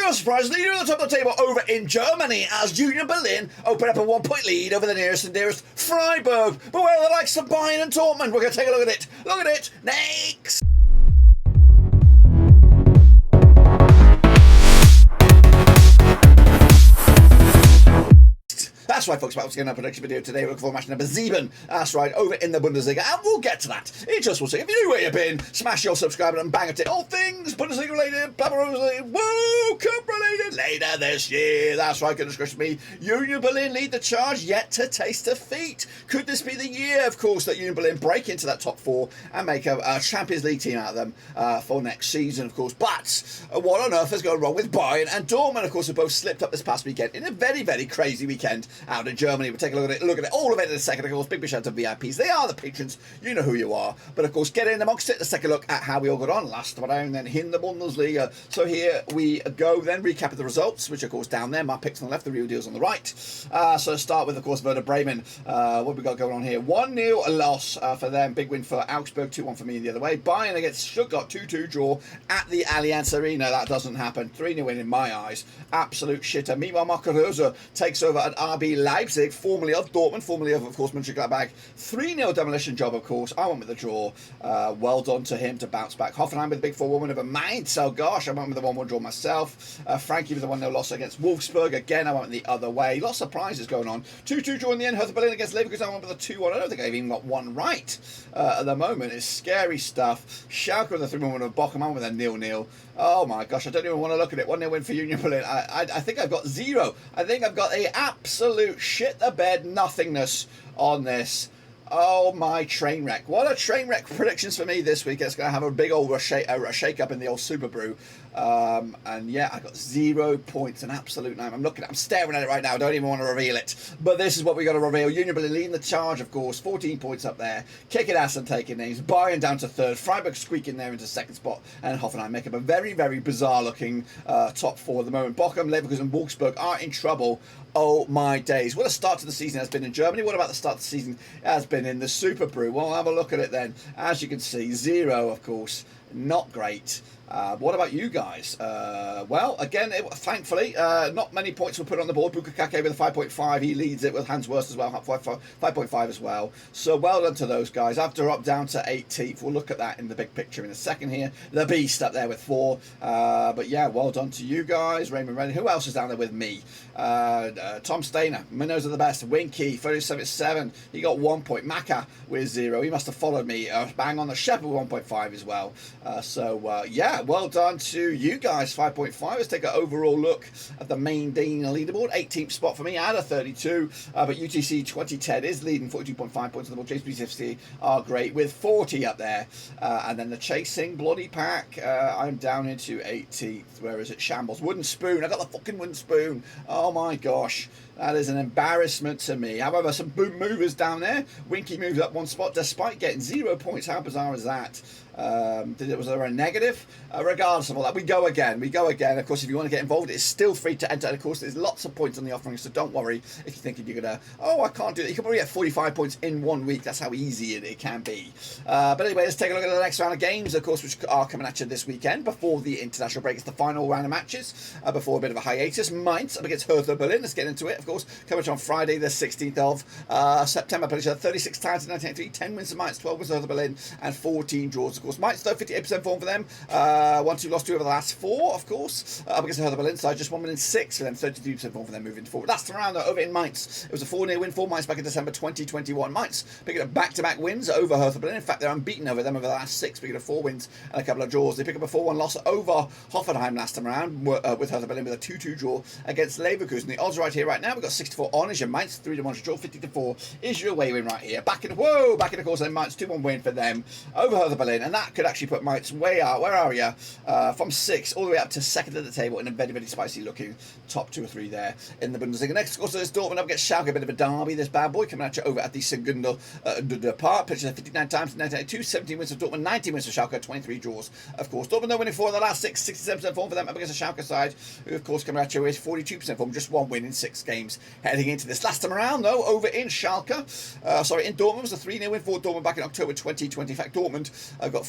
No surprise, leader at the top of the table over in Germany as Union Berlin open up a 1-point lead over the nearest and dearest Freiburg. But where are the likes of Bayern and Dortmund? We're going to take a look at it. Look at it next. That's right, folks, back again, a prediction video today. We're looking for match number 7. That's right, over in the Bundesliga, and we'll get to that in just one second. If you know where you've been, smash your subscribe button and bang at it. All things Bundesliga related, World Cup related later this year. That's right, goodness gracious me. Union Berlin lead the charge, yet to taste defeat. Could this be the year, of course, that Union Berlin break into that top 4 and make a Champions League team out of them for next season, of course? But what on earth has gone wrong with Bayern and Dortmund, of course, who both slipped up this past weekend in a very, very crazy weekend out in Germany. We'll take a look at it, all of it in a second. Of course, big shout out to VIPs. They are the patrons. You know who you are. But of course, get in amongst it. Let's take a look at how we all got on last round then in the Bundesliga. So here we go then, recap of the results, which of course down there, my picks on the left, the real deals on the right. So start with, of course, Werder Bremen. What we got going on here? 1-0 loss for them. Big win for Augsburg, 2-1 for me the other way. Bayern against Stuttgart, 2-2 draw at the Allianz Arena. That doesn't happen. 3-0 win in my eyes. Absolute shitter. Meanwhile, Marco Rose takes over at RB Leipzig, formerly of Dortmund, formerly of course, Mönchengladbach. 3-0 demolition job, of course. I went with the draw. Well done to him to bounce back. Hoffenheim with a big 4-1 win over Mainz. So, gosh, I went with the 1-1 draw myself. Frankie with a 1-0 loss against Wolfsburg. Again, I went the other way. Lots of surprises going on. 2-2 draw in the end. Hertha Berlin against Leverkusen. I went with a 2-1. I don't think I've even got one right at the moment. It's scary stuff. Schalke with a 3-1 win over Bochum. I went with a 0-0. Oh, my gosh. I don't even want to look at it. 1-0 win for Union Berlin. I think I've got 0. I think I've got a absolute shit-the-bed nothingness on this. Oh, my train wreck. What a train wreck predictions for me this week. It's going to have a big old shake-up in the old Super Brew. And yeah, I got 0 points, an absolute name. I'm staring at it right now. I don't even want to reveal it. But this is what we got to reveal. Union Berlin leading the charge, of course. 14 points up there. Kicking ass and taking names. Bayern down to 3rd. Freiburg squeaking there into 2nd spot. And Hoffenheim make up a very, very bizarre-looking top 4 at the moment. Bochum, Leverkusen and Wolfsburg are in trouble. Oh, my days. What a start to the season has been in Germany. What about the start of the season has been in the Super Brew? Well, have a look at it then. As you can see, 0, of course. Not great. What about you guys? Well, again, thankfully, not many points were put on the board. Bukakake with a 5.5. He leads it with Hans Wurst as well, 5.5 as well. So well done to those guys. I've dropped down to 18th. We'll look at that in the big picture in a second here. The Beast up there with 4. But yeah, well done to you guys. Raymond Rennie. Who else is down there with me? Tom Stainer. Minnows are the best. Winky, 37. He got 1 point. Maka with 0. He must have followed me. Bang on the Shepherd with 1.5 as well. Yeah, well done to you guys, 5.5. Let's take an overall look at the main Dane leaderboard. 18th spot for me out of 32. But UTC 2010 is leading 42.5 points on the board. James BCFC are great with 40 up there. And then the Chasing Bloody Pack, I'm down into 18th. Where is it? Shambles. Wooden Spoon. I got the fucking wooden spoon. Oh my gosh. That is an embarrassment to me. However, some boom movers down there. Winky moves up 1 spot despite getting 0 points. How bizarre is that? Was there a negative? Regardless of all that, we go again. Of course, if you want to get involved, it's still free to enter. And of course, there's lots of points on the offering, so don't worry if you're thinking you're going to, oh, I can't do that. You can probably get 45 points in 1 week. That's how easy it can be. But anyway, let's take a look at the next round of games, of course, which are coming at you this weekend before the international break. It's the final round of matches before a bit of a hiatus. Mainz up against Hertha Berlin. Let's get into it, of course. Coming on Friday, the 16th of September. Played each other 36 times in 1983. 10 wins for Mainz, 12 wins for Hertha Berlin, and 14 draws, of course. Mainz, though, 58% form for them. 1-2 lost 2 over the last 4, of course. Up against the Hertha Berlin side, just 1 win in 6 for them. 32% form for them moving forward. Last round, though, over in Mainz. It was a 4-0 win for Mainz back in December 2021. Mainz picking up back-to-back wins over Hertha Berlin. In fact, they're unbeaten over them over the last 6, picking up 4 wins and a couple of draws. They pick up a 4-1 loss over Hoffenheim last time around with Hertha Berlin with a 2-2 draw against Leverkusen. The odds right here right now, we've got 6-4 on is your Mainz, 3-1 draw, 50-4 is your away win right here. Back in the course, then Mainz 2-1 win for them over Hertha Berlin, and that could actually put Mainz way out. Where are you? From 6 all the way up to 2nd at the table in a very, very spicy looking top 2 or 3 there in the Bundesliga. Next, of course, there's Dortmund up against Schalke, a bit of a derby. This bad boy coming at you over at the Segundo Park. Pitched 59 times in 1992, 17 wins for Dortmund, 19 wins for Schalke, 23 draws. Of course, Dortmund, though, winning 4 of the last 6, 67% form for them up against the Schalke side, who, of course, coming at you is 42% form, just 1 win in 6 games heading into this. Last time around, though, over in Schalke, in Dortmund, was a 3-0 win for Dortmund back in October 2020. In fact, Dortmund got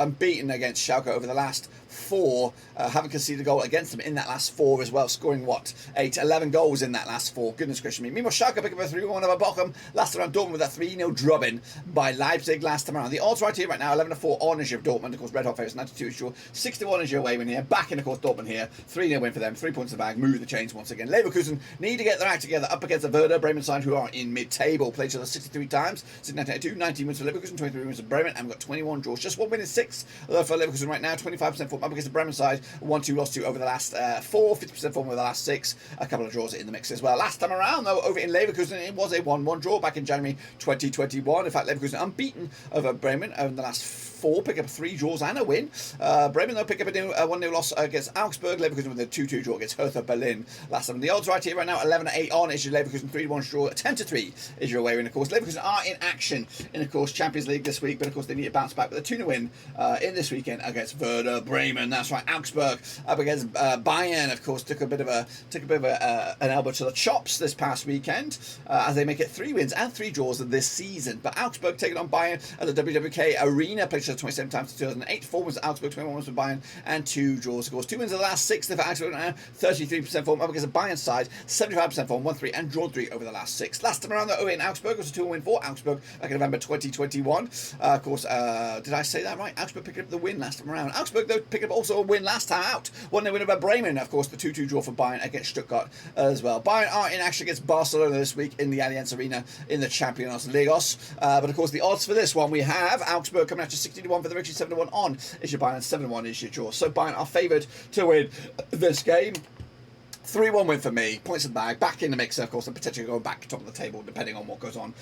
unbeaten against Schalke over the last 4. Haven't conceded a goal against them in that last 4 as well, scoring 11 goals in that last 4. Goodness gracious me. Meanwhile, Schalke pick up a 3-1 over Bochum. Last time around, Dortmund with a 3-0 drubbing by Leipzig last time around. The odds right here right now, 11-4 on is your Dortmund. Of course, red hot favourites, 92 is your 61 is your away win here. Back in, of course, Dortmund here. 3-0 win for them. 3 points in the bag. Move the chains once again. Leverkusen need to get their act together up against the Werder Bremen side, who are in mid-table. Played each other 63 times since 1992. 19 wins for Leverkusen, 23 wins for Bremen, and we've got 21 draws. Just 1 win in 6 for Leverkusen right now. 25% form up against the Bremen side. 1-2 lost to over the last 4. 50% form over the last 6. A couple of draws in the mix as well. Last time around, though, over in Leverkusen, it was a 1-1 draw back in January 2021. In fact, Leverkusen unbeaten over Bremen over the last 4, pick up 3 draws and a win. Bremen, though, pick up a 1-0 loss against Augsburg. Leverkusen with a 2-2 draw against Hertha Berlin last time. The odds right here right now, 11-8 on is your Leverkusen, 3-1 draw. 10-3 is your away win, of course. Leverkusen are in action in, of course, Champions League this week, but of course they need to bounce back with a 2-0 win in this weekend against Werder Bremen. That's right, Augsburg up against Bayern, of course, took a bit of an elbow to the chops this past weekend as they make it 3 wins and 3 draws this season. But Augsburg taking on Bayern at the WWK Arena, played 27 times in 2008. 4 wins at Augsburg, 21 wins for Bayern, and 2 draws, of course. 2 wins of the last 6 for Augsburg now, 33% form up against the Bayern side, 75% form, 1-3 and drawn 3 over the last 6. Last time around, though, in Augsburg was a 2-1 win for Augsburg back in November 2021. Of course, did I say that right? Augsburg picked up the win last time around. Augsburg, though, picked up also a win last time out. 1-0 win over Bremen, of course, the 2-2 draw for Bayern against Stuttgart as well. Bayern are in action against Barcelona this week in the Allianz Arena in the Champions League. But of course, the odds for this one, we have Augsburg coming out to 60-1 for the victory, 7-1 on is your Bayern, 7-1 is your draw. So Bayern are favoured to win this game. 3-1 win for me. Points in the bag. Back in the mix, of course, and potentially going back to top of the table depending on what goes on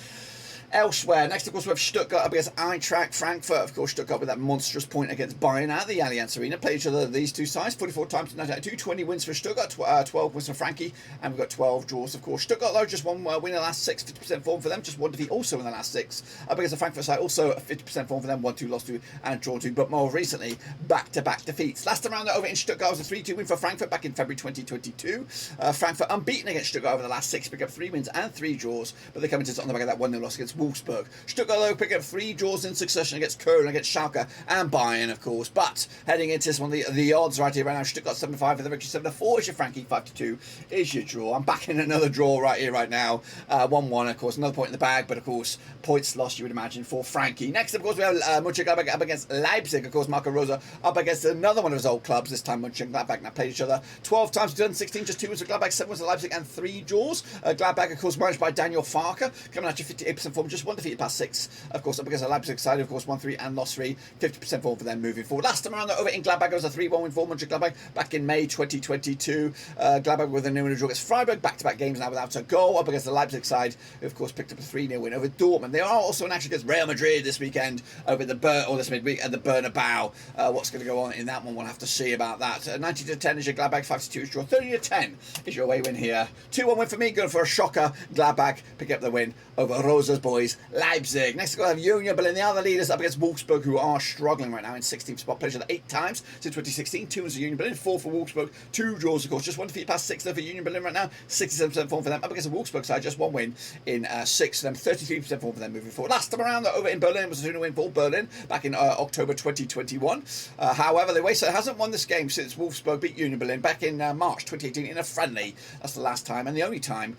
elsewhere. Next, of course, we have Stuttgart up against Eintracht Frankfurt. Of course, Stuttgart with that monstrous point against Bayern at the Allianz Arena. Played each other, these two sides, 44 times in 1992. 20 wins for Stuttgart, 12 wins for Frankie, and we've got 12 draws, of course. Stuttgart, though, just 1 win in the last 6, 50% form for them. Just 1 defeat also in the last 6. Up against the Frankfurt side, also a 50% form for them. 1-2 lost to and drawn to, but more recently, back-to-back defeats. Last time around, over in Stuttgart, was a 3-2 win for Frankfurt back in February 2022. Frankfurt unbeaten against Stuttgart over the last 6, pick up 3 wins and 3 draws, but they come into on the back of that 1-0 loss against Wolfsburg. Stuttgart, though, pick up 3 draws in succession against Köln, against Schalke, and Bayern, of course. But heading into this one, the odds right here right now, Stuttgart 7-5 for the victory, 7-4 is your Frankie, 5-2 is your draw. I'm back in another draw right here right now. 1-1, of course, another point in the bag, but of course, points lost, you would imagine, for Frankie. Next, of course, we have Mönchengladbach up against Leipzig. Of course, Marco Rosa up against another one of his old clubs, this time Mönchengladbach. Now played each other 12 times in 2016, just 2 wins for Gladbach, 7 wins for Leipzig, and 3 draws. Gladbach, of course, managed by Daniel Farke, coming out to 58% form, just 1 defeated past 6. Of course, up against the Leipzig side, of course, 1-3 and lost 3, 50% form for them moving forward. Last time around, though, over in Gladbach, it was a 3-1 win for Mönchengladbach back in May 2022. Gladbach with a 0-0 draw against Freiburg, back-to-back games now without a goal. Up against the Leipzig side, who, of course, picked up a 3-0 win over Dortmund. They are also in action against Real Madrid this weekend over the this midweek at the Bernabeu. What's going to go on in that one, we'll have to see about that. 90-10 is your Gladbach, 5-2 is draw, 30-10 is your away win here. 2-1 win for me, going for a shocker. Gladbach pick up the win over Rosa's boys, Leipzig. Next, we'll have Union Berlin, the other leaders, up against Wolfsburg, who are struggling right now in 16th spot. Played each other 8 times since 2016. 2 wins for Union Berlin, 4 for Wolfsburg, 2 draws, of course. Just 1 defeat past 6 though for Union Berlin right now. 67% form for them. Up against the Wolfsburg side, just 1 win in 6 for them. 33% form for them moving forward. Last time around, though, over in Berlin, was a 2-0 win for Berlin back in October 2021. However, the away side hasn't won this game since Wolfsburg beat Union Berlin back in March 2018 in a friendly. That's the last time and the only time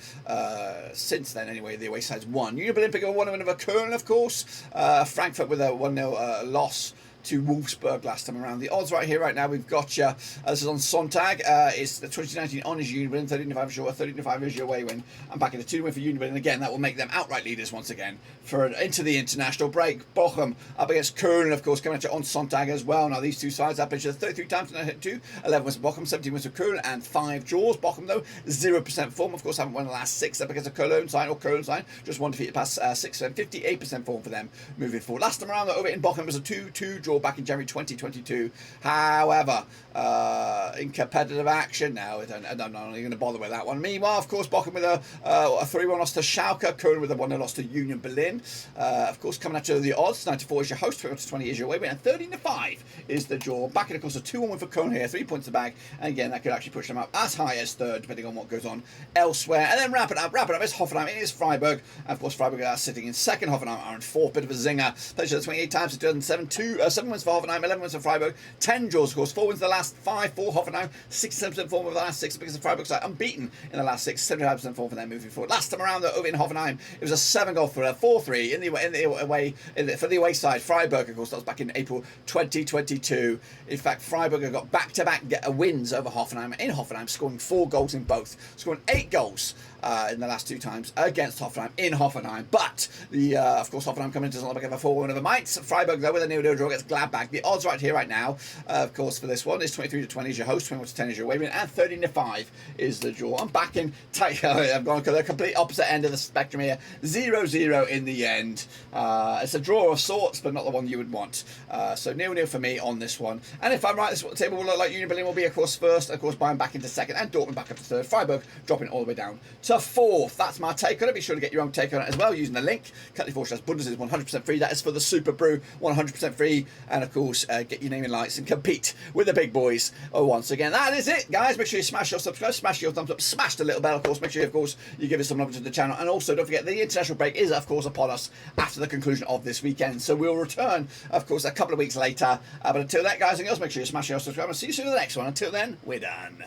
since then, anyway, the away side's won. Union Berlin pick up a 1-0 win over Köln, of course. Frankfurt with a 1-0 loss to Wolfsburg last time around. The odds right here, right now, we've got you. This is on Sonntag. It's the 2019 on is Union Berlin, 13-5 is your 13-5 is your away win. I'm back in a 2-win for Union Berlin. Again, that will make them outright leaders once again for into the international break. Bochum up against Köln, of course, coming at you on Sonntag as well. Now, these two sides have played 33 times and I hit 2. 11 wins for Bochum, 17 wins for Köln, and 5 draws. Bochum, though, 0% form. Of course, haven't won the last 6 up against a Köln side, just 1 defeat past 6, and 58% form for them moving forward. Last time around, though, over in Bochum, was a 2-2 draw back in January 2022. However, in competitive action now, I'm not going to bother with that one. Meanwhile, of course, Bochum with a 3-1 loss to Schalke, Köln with a 1-0 loss to Union Berlin. Of course, coming out to the odds, 94 is your host, 20 is your away win, and 13-5 is the draw. Back in, of course, a 2-1 win for Köln here, 3 points in the bag, and again, that could actually push them up as high as 3rd, depending on what goes on elsewhere. And then wrap it up is Hoffenheim, it is Freiburg, and of course, Freiburg are sitting in 2nd, Hoffenheim are in 4th, bit of a zinger. Played each other 28 times in 2007, 7 wins for Hoffenheim, 11 wins for Freiburg, 10 draws, of course, 4 wins the last 5 for Hoffenheim, 67% form of the last 6 because the Freiburg side unbeaten in the last 6, 75% form for them moving forward. Last time around, though, over in Hoffenheim, it was a 7-goal for a 4-3 for the away side. Freiburg, of course, that was back in April 2022. In fact, Freiburg have got back-to-back wins over Hoffenheim, in Hoffenheim, scoring 4 goals in both, scoring 8 goals in the last 2 times against Hoffenheim in Hoffenheim. But of course, Hoffenheim coming into the bit of a 4-1 over Mainz. Freiburg, though, with a 0-0 draw against Gladbach. The odds right here, right now, of course, for this one is 23-20 is your host, 21-10 is your away win, and 13-5 is the draw. I'm back in tight. I've gone to the complete opposite end of the spectrum here. 0-0 in the end. It's a draw of sorts, but not the one you would want. So 0-0 for me on this one. And if I'm right, this is what the table will look like. Union Berlin will be, of course, first. Of course, Bayern back into second, and Dortmund back up to third. Freiburg dropping all the way down to fourth. That's my take on it. Be sure to get your own take on it as well using the link. Cut4/Bundesliga is 100% free. That is for the Super Brew, 100% free. And of course, get your name in lights and compete with the big boys. Once again, that is it, guys. Make sure you smash your subscribe, smash your thumbs up, smash the little bell. Of course, make sure, of course, you give us some love to the channel. And also, don't forget the international break is, of course, upon us after the conclusion of this weekend. So we'll return, of course, a couple of weeks later. But until then, guys and girls, make sure you smash your subscribe and see you soon in the next one. Until then, we're done.